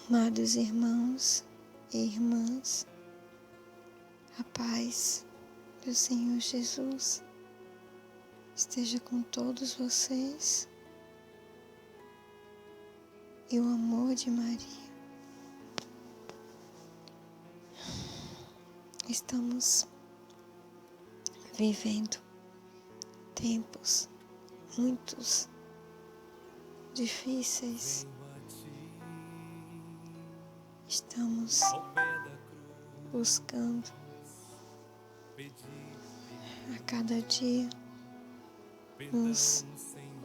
Amados irmãos e irmãs, a paz do Senhor Jesus esteja com todos vocês e o amor de Maria. Estamos vivendo tempos muitos difíceis. Estamos buscando a cada dia nos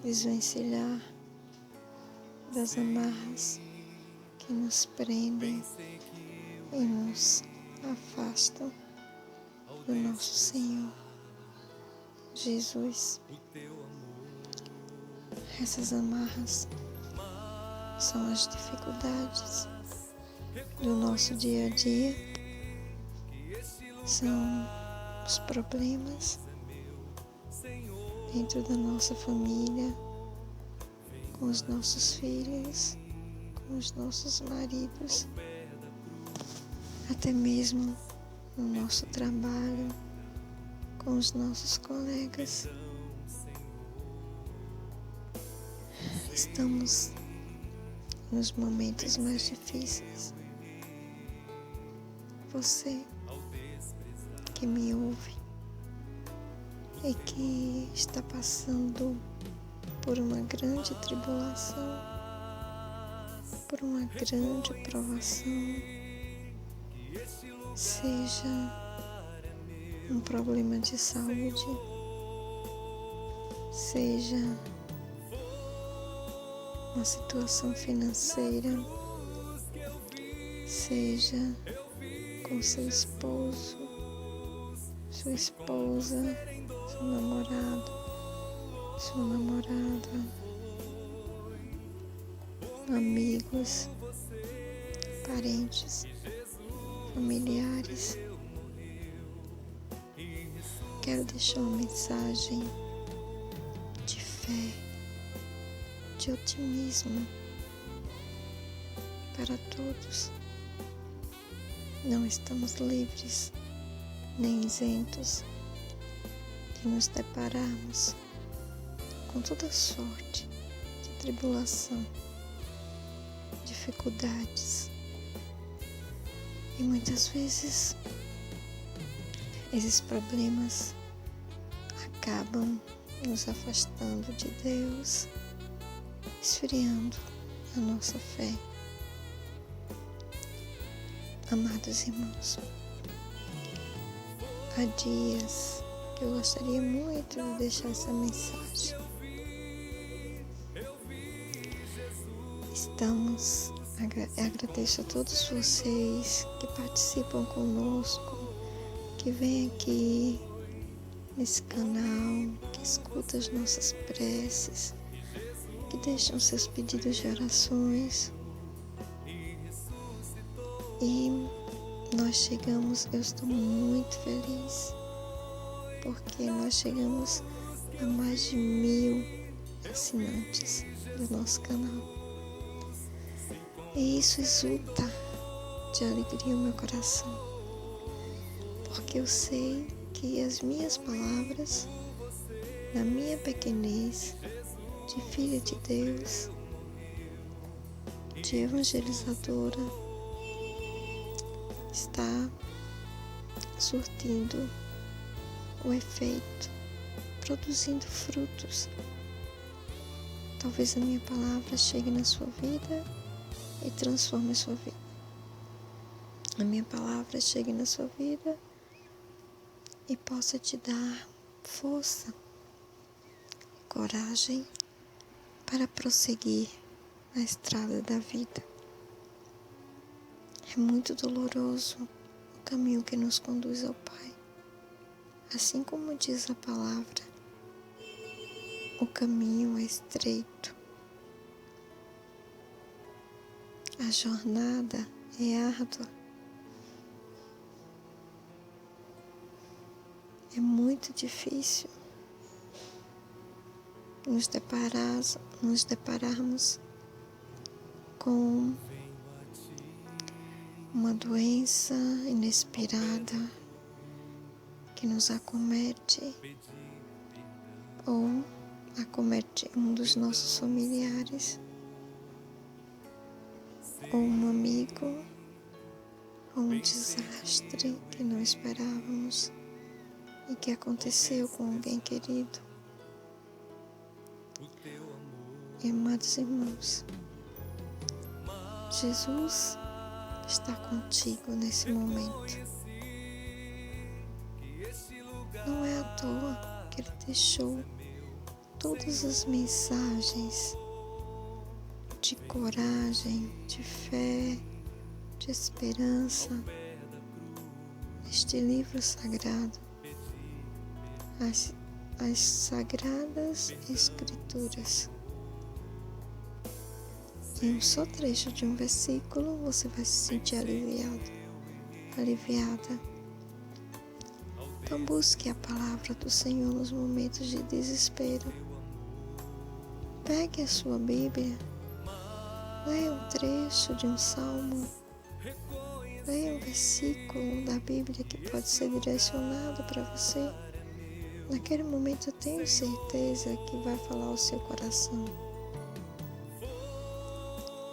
desvencilhar das amarras que nos prendem e nos afastam do nosso Senhor Jesus. Essas amarras são as dificuldades do nosso dia a dia, são os problemas dentro da nossa família, com os nossos filhos, com os nossos maridos, até mesmo no nosso trabalho, com os nossos colegas. Estamos nos momentos mais difíceis. Você que me ouve e que está passando por uma grande tribulação, por uma grande provação, seja um problema de saúde, seja uma situação financeira, seja com seu esposo, sua esposa, seu namorado, sua namorada, amigos, parentes, familiares. Quero deixar uma mensagem de fé, de otimismo para todos. Não estamos livres nem isentos de nos depararmos com toda sorte de tribulação, dificuldades. E muitas vezes esses problemas acabam nos afastando de Deus, esfriando a nossa fé. Amados irmãos, há dias que eu gostaria muito de deixar essa mensagem. Agradeço a todos vocês que participam conosco, que vêm aqui nesse canal, que escutam as nossas preces, que deixam seus pedidos de orações. E eu estou muito feliz, porque nós chegamos a mais de 1000 assinantes do nosso canal. E isso exulta de alegria o meu coração, porque eu sei que as minhas palavras, na minha pequenez, de filha de Deus, de evangelizadora, está surtindo o efeito, produzindo frutos. Talvez a minha palavra chegue na sua vida e transforme a sua vida. A minha palavra chegue na sua vida e possa te dar força e coragem para prosseguir na estrada da vida. É muito doloroso o caminho que nos conduz ao Pai. Assim como diz a palavra, o caminho é estreito. A jornada é árdua. É muito difícil nos depararmos com uma doença inesperada que nos acomete ou acomete um dos nossos familiares, ou um amigo, ou um desastre que não esperávamos e que aconteceu com alguém querido. E, amados irmãos, Jesus está contigo nesse momento. Não é à toa que Ele deixou todas as mensagens de coragem, de fé, de esperança neste livro sagrado, as Sagradas Escrituras. Em um só trecho de um versículo você vai se sentir aliviada. Então busque a palavra do Senhor nos momentos de desespero. Pegue a sua Bíblia, leia um trecho de um salmo, leia um versículo da Bíblia que pode ser direcionado para você. Naquele momento eu tenho certeza que vai falar ao seu coração.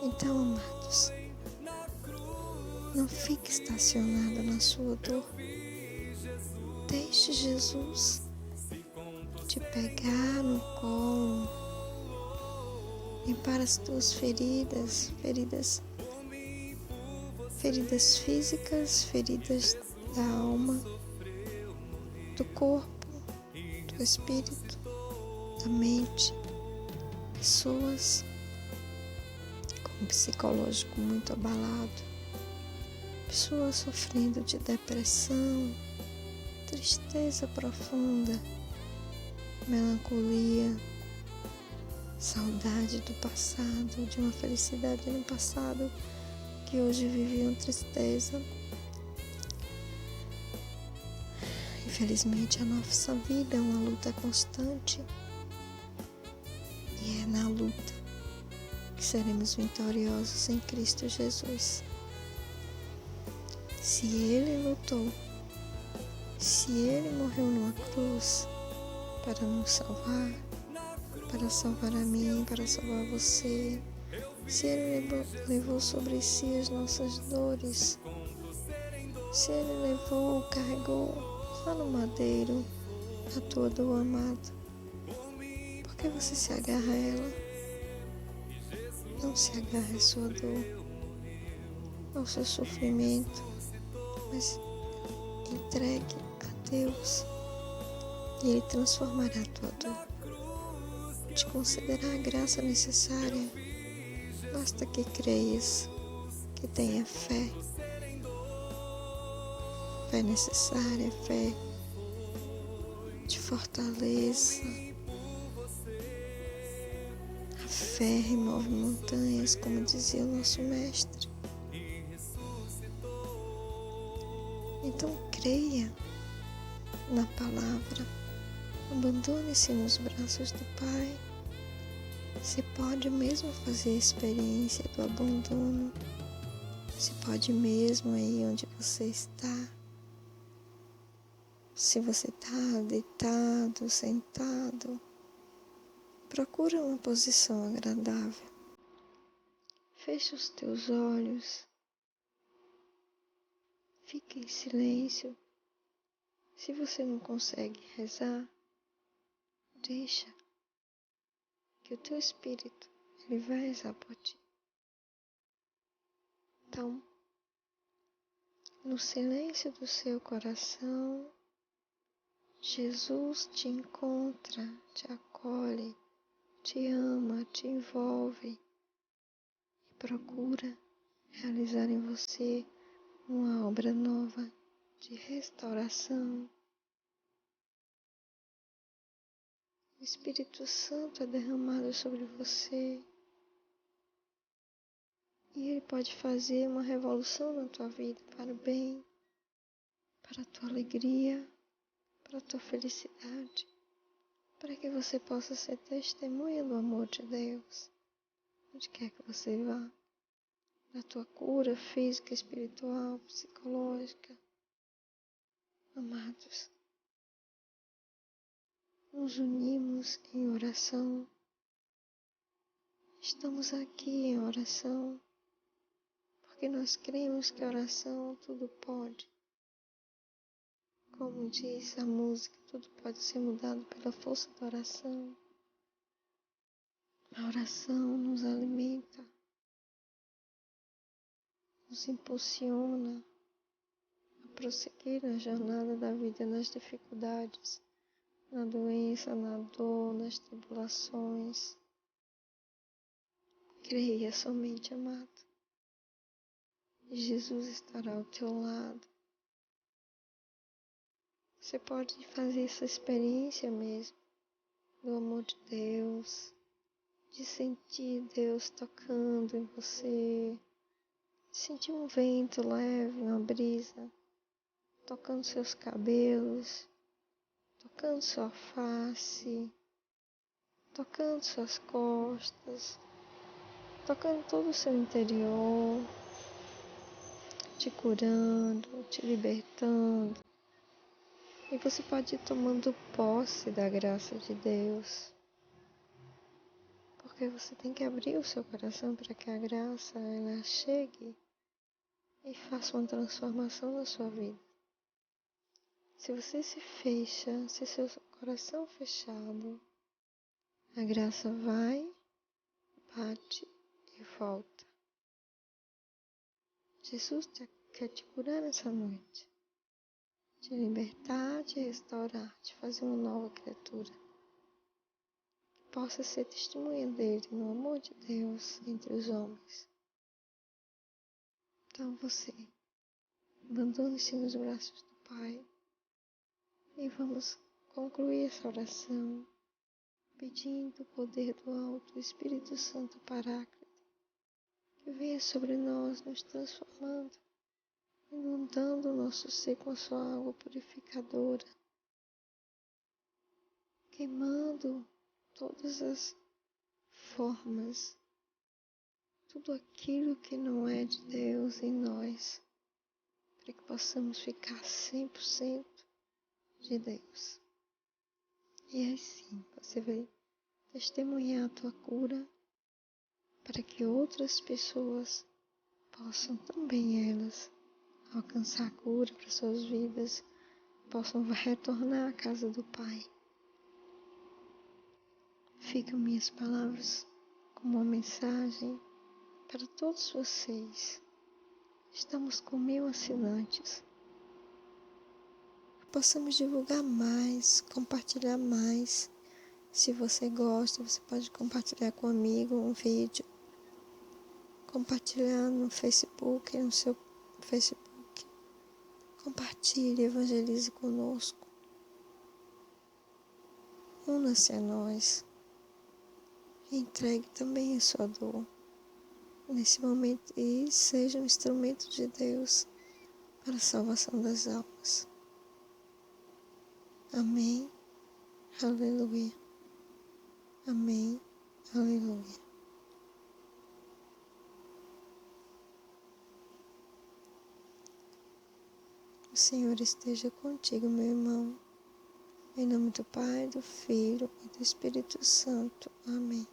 Então, amados, não fique estacionado na sua dor. Deixe Jesus te pegar no colo, limpar as tuas feridas físicas, feridas da alma, do corpo, do espírito, da mente. Pessoas com psicológico muito abalado, pessoas sofrendo de depressão, tristeza profunda, melancolia, saudade do passado, de uma felicidade no passado que hoje viviam tristeza. Infelizmente, a nossa vida é uma luta constante e é na luta que seremos vitoriosos em Cristo Jesus. Se Ele lutou, se Ele morreu numa cruz para nos salvar, para salvar a mim, para salvar você, se Ele levou sobre si as nossas dores, se Ele carregou lá no madeiro a tua dor, amado, por que você se agarra a ela? Não se agarre à sua dor, ao seu sofrimento, mas entregue a Deus e Ele transformará a tua dor. Te concederá a graça necessária. Basta que creias, que tenha fé. Fé necessária, fé de fortaleza. A fé remove montanhas, como dizia o nosso mestre. Então creia na palavra. Abandone-se nos braços do Pai. Você pode mesmo fazer a experiência do abandono. Você pode mesmo aí onde você está. Se você está deitado, sentado, procura uma posição agradável. Feche os teus olhos. Fique em silêncio. Se você não consegue rezar, deixa que o teu espírito ele vai rezar por ti. Então, no silêncio do seu coração, Jesus te encontra, te acolhe, te ama, te envolve e procura realizar em você uma obra nova de restauração. O Espírito Santo é derramado sobre você e Ele pode fazer uma revolução na tua vida para o bem, para a tua alegria, para a tua felicidade, para que você possa ser testemunha do amor de Deus, onde quer que você vá. da tua cura física, espiritual, psicológica. Amados, nos unimos em oração. Estamos aqui em oração, porque nós cremos que a oração tudo pode. Como diz a música, tudo pode ser mudado pela força da oração. A oração nos alimenta, nos impulsiona a prosseguir na jornada da vida, nas dificuldades, na doença, na dor, nas tribulações. Creia somente, amado. E Jesus estará ao teu lado. Você pode fazer essa experiência mesmo do amor de Deus, de sentir Deus tocando em você, de sentir um vento leve, uma brisa, tocando seus cabelos, tocando sua face, tocando suas costas, tocando todo o seu interior, te curando, te libertando. E você pode ir tomando posse da graça de Deus. Porque você tem que abrir o seu coração para que a graça ela chegue e faça uma transformação na sua vida. Se você se fecha, se seu coração fechado, a graça vai, bate e volta. Jesus quer te curar nessa noite, te libertar, te restaurar, te fazer uma nova criatura. Que possa ser testemunha dele no amor de Deus entre os homens. Então você, abandone-se nos braços do Pai e vamos concluir essa oração pedindo o poder do alto, o Espírito Santo Paráclito, que venha sobre nós, nos transformando, inundando o nosso ser com a sua água purificadora, queimando todas as formas, tudo aquilo que não é de Deus em nós, para que possamos ficar 100% de Deus. E assim você vai testemunhar a tua cura, para que outras pessoas possam também elas alcançar a cura para suas vidas, possam retornar à casa do Pai. Ficam minhas palavras como uma mensagem para todos vocês. Estamos com 1000 assinantes. Possamos divulgar mais, compartilhar mais. Se você gosta, você pode compartilhar com um amigo um vídeo. Compartilhar no Facebook, no seu Facebook. Compartilhe, evangelize conosco. Una-se a nós. E entregue também a sua dor nesse momento e seja um instrumento de Deus para a salvação das almas. Amém. Aleluia. Amém. Aleluia. O Senhor esteja contigo, meu irmão. Em nome do Pai, do Filho e do Espírito Santo. Amém.